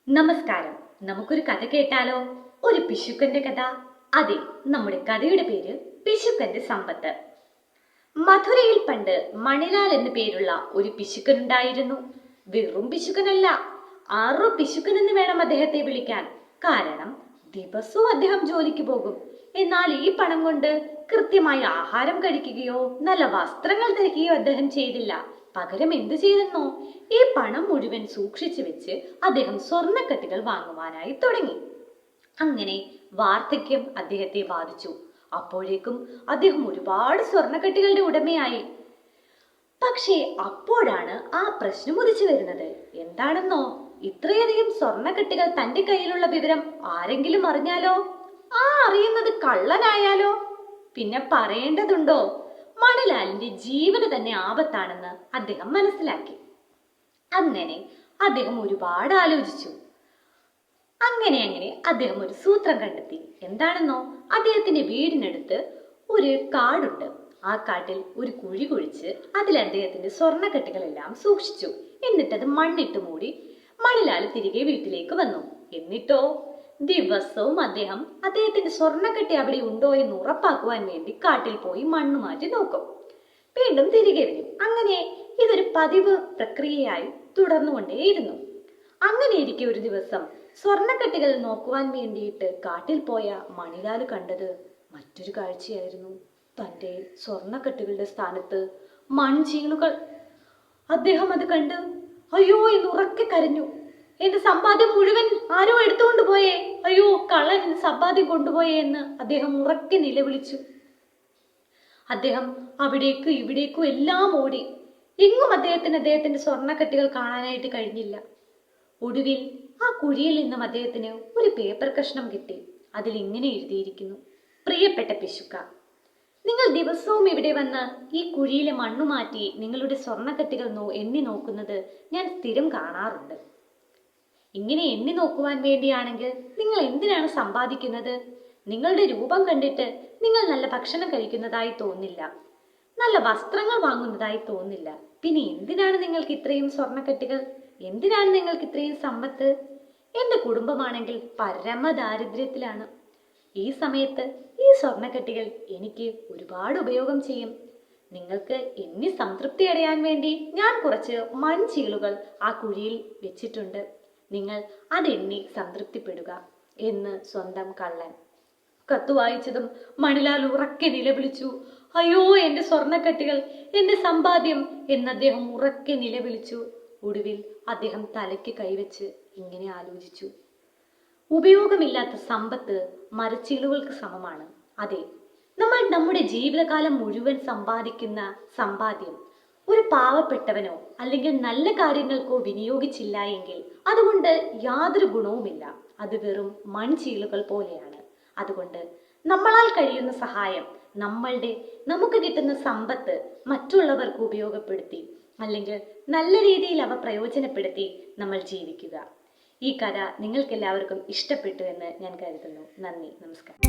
നമസ്കാരം. നമുക്കൊരു കഥ കേട്ടാലോ? ഒരു പിശുക്കന്റെ കഥ. അതെ, നമ്മുടെ കഥയുടെ പേര് പിശുക്കന്റെ സമ്പത്ത്. മധുരയിൽ പണ്ട് മണിലാൽ എന്നു പേരുള്ള ഒരു പിശുക്കൻ ഉണ്ടായിരുന്നു. വെറും പിശുക്കനല്ല, ആറു പിശുക്കൻ എന്ന് വേണം അദ്ദേഹത്തെ വിളിക്കാൻ. കാരണം ദിവസവും അദ്ദേഹം ജോലിക്ക് പോകും. എന്നാൽ ഈ പണം കൊണ്ട് കൃത്യമായി ആഹാരം കഴിക്കുകയോ നല്ല വസ്ത്രങ്ങൾ ധരിക്കുകയോ അദ്ദേഹം ചെയ്തില്ല. പകരം എന്തു ചെയ്തെന്നോ? ഈ പണം മുഴുവൻ സൂക്ഷിച്ചു വെച്ച് അദ്ദേഹം സ്വർണ്ണക്കട്ടികൾ വാങ്ങുവാനായി തുടങ്ങി. അങ്ങനെ വാർദ്ധക്യം അദ്ദേഹത്തെ ബാധിച്ചു. അപ്പോഴേക്കും അദ്ദേഹം ഒരുപാട് സ്വർണ്ണക്കട്ടികളുടെ ഉടമയായി. പക്ഷേ അപ്പോഴാണ് ആ പ്രശ്നം ഉദിച്ചു വരുന്നത്. എന്താണെന്നോ? ഇത്രയധികം സ്വർണ്ണക്കട്ടികൾ തന്റെ കയ്യിലുള്ള വിവരം ആരെങ്കിലും അറിഞ്ഞാലോ? അറിയുന്നത് കള്ളനായാലോ? പിന്നെ പറയേണ്ടതുണ്ടോ? മണിലാലിന്റെ ജീവന് തന്നെ ആപത്താണെന്ന് അദ്ദേഹം മനസ്സിലാക്കി. അങ്ങനെ അദ്ദേഹം ഒരുപാട് ആലോചിച്ചു. അങ്ങനെ അദ്ദേഹം ഒരു സൂത്രം കണ്ടെത്തി. എന്താണെന്നോ? അദ്ദേഹത്തിന്റെ വീടിനടുത്ത് ഒരു കാടുണ്ട്. ആ കാട്ടിൽ ഒരു കുഴി കുഴിച്ച് അതിൽ അദ്ദേഹത്തിന്റെ സ്വർണ്ണക്കെട്ടുകളെല്ലാം സൂക്ഷിച്ചു. എന്നിട്ടത് മണ്ണിട്ട് മൂടി മണിലാൽ തിരികെ വീട്ടിലേക്ക് വന്നു. എന്നിട്ടോ ദിവസവും അദ്ദേഹത്തിന്റെ സ്വർണ്ണക്കെട്ടി അവിടെ ഉണ്ടോ എന്ന് ഉറപ്പാക്കുവാൻ വേണ്ടി കാട്ടിൽ പോയി മണ്ണ് മാറ്റി നോക്കും. വീണ്ടും തിരികെ വരും. അങ്ങനെ ഇതൊരു പതിവ് പ്രക്രിയയായി തുടർന്നുകൊണ്ടേയിരുന്നു. അങ്ങനെ ഇരിക്കെ ഒരു ദിവസം സ്വർണ്ണക്കെട്ടികൾ നോക്കുവാൻ വേണ്ടിയിട്ട് കാട്ടിൽ പോയ മണിലാൽ കണ്ടത് മറ്റൊരു കാഴ്ചയായിരുന്നു. തന്റെ സ്വർണ്ണക്കെട്ടുകളുടെ സ്ഥാനത്ത് മൺചീളുകൾ. അദ്ദേഹം അത് കണ്ട് അയ്യോ എന്ന് ഉറക്കെ കരഞ്ഞു. എന്റെ സമ്പാദ്യം മുഴുവൻ ആരോ എടുത്തുകൊണ്ട് പോയേ, അയ്യോ കള്ളൻ എന്റെ സമ്പാദ്യം കൊണ്ടുപോയേ എന്ന് അദ്ദേഹം ഉറക്കെ നിലവിളിച്ചു. അദ്ദേഹം അവിടേക്കും ഇവിടേക്കും എല്ലാം ഓടി. എങ്ങും അദ്ദേഹത്തിന്റെ സ്വർണ്ണക്കെട്ടുകൾ കാണാനായിട്ട് കഴിഞ്ഞില്ല. ഒടുവിൽ ആ കുഴിയിൽ നിന്നും അദ്ദേഹത്തിന് ഒരു പേപ്പർ കഷ്ണം കിട്ടി. അതിൽ ഇങ്ങനെ എഴുതിയിരിക്കുന്നു: പ്രിയപ്പെട്ട പിശുക്ക, നിങ്ങൾ ദിവസവും ഇവിടെ വന്ന് ഈ കുഴിയിലെ മണ്ണു മാറ്റി നിങ്ങളുടെ സ്വർണ്ണക്കെട്ടുകൾ എണ്ണി നോക്കുന്നത് ഞാൻ സ്ഥിരം കാണാറുണ്ട്. ഇങ്ങനെ എണ്ണി നോക്കുവാൻ വേണ്ടിയാണെങ്കിൽ നിങ്ങൾ എന്തിനാണ് സമ്പാദിക്കുന്നത്? നിങ്ങളുടെ രൂപം കണ്ടിട്ട് നിങ്ങൾ നല്ല ഭക്ഷണം കഴിക്കുന്നതായി തോന്നില്ല, നല്ല വസ്ത്രങ്ങൾ വാങ്ങുന്നതായി തോന്നില്ല. പിന്നെ എന്തിനാണ് നിങ്ങൾക്ക് ഇത്രയും സ്വർണ്ണക്കെട്ടുകൾ? എന്തിനാണ് നിങ്ങൾക്ക് ഇത്രയും സമ്പത്ത്? എന്റെ കുടുംബമാണെങ്കിൽ പരമദാരിദ്ര്യത്തിലാണ്. ഈ സമയത്ത് ഈ സ്വർണ്ണക്കെട്ടുകൾ എനിക്ക് ഒരുപാട് ഉപയോഗം ചെയ്യും. നിങ്ങൾക്ക് എണ്ണി സംതൃപ്തി അടയാൻ വേണ്ടി ഞാൻ കുറച്ച് മൺചീളുകൾ ആ കുഴിയിൽ വെച്ചിട്ടുണ്ട്. നിങ്ങൾ അതെണ്ണി സംതൃപ്തിപ്പെടുക എന്ന് സ്വന്തം കള്ളൻ. കത്ത് വായിച്ചതും മണിലാൽ ഉറക്കെ നിലവിളിച്ചു. അയ്യോ എന്റെ സ്വർണ്ണക്കെട്ടുകൾ, എന്റെ സമ്പാദ്യം എന്ന് അദ്ദേഹം ഉറക്കെ നിലവിളിച്ചു. ഒടുവിൽ അദ്ദേഹം തലയ്ക്ക് കൈവച്ച് ഇങ്ങനെ ആലോചിച്ചു: ഉപയോഗമില്ലാത്ത സമ്പത്ത് മരച്ചീളുകൾക്ക് സമമാണ്. അതെ, നമ്മൾ നമ്മുടെ ജീവിതകാലം മുഴുവൻ സമ്പാദിക്കുന്ന സമ്പാദ്യം ഒരു പാവപ്പെട്ടവനോ അല്ലെങ്കിൽ നല്ല കാര്യങ്ങൾക്കോ വിനിയോഗിച്ചില്ല എങ്കിൽ അതുകൊണ്ട് യാതൊരു ഗുണവുമില്ല. അത് വെറും മൺചീളുകൾ പോലെയാണ്. അതുകൊണ്ട് നമ്മളാൽ കഴിയുന്ന സഹായം, നമുക്ക് കിട്ടുന്ന സമ്പത്ത് മറ്റുള്ളവർക്ക് ഉപയോഗപ്പെടുത്തി അല്ലെങ്കിൽ നല്ല രീതിയിൽ അവ പ്രയോജനപ്പെടുത്തി നമ്മൾ ജീവിക്കുക. ഈ കഥ നിങ്ങൾക്ക് എല്ലാവർക്കും ഇഷ്ടപ്പെട്ടു എന്ന് ഞാൻ കരുതുന്നു. നന്ദി, നമസ്കാരം.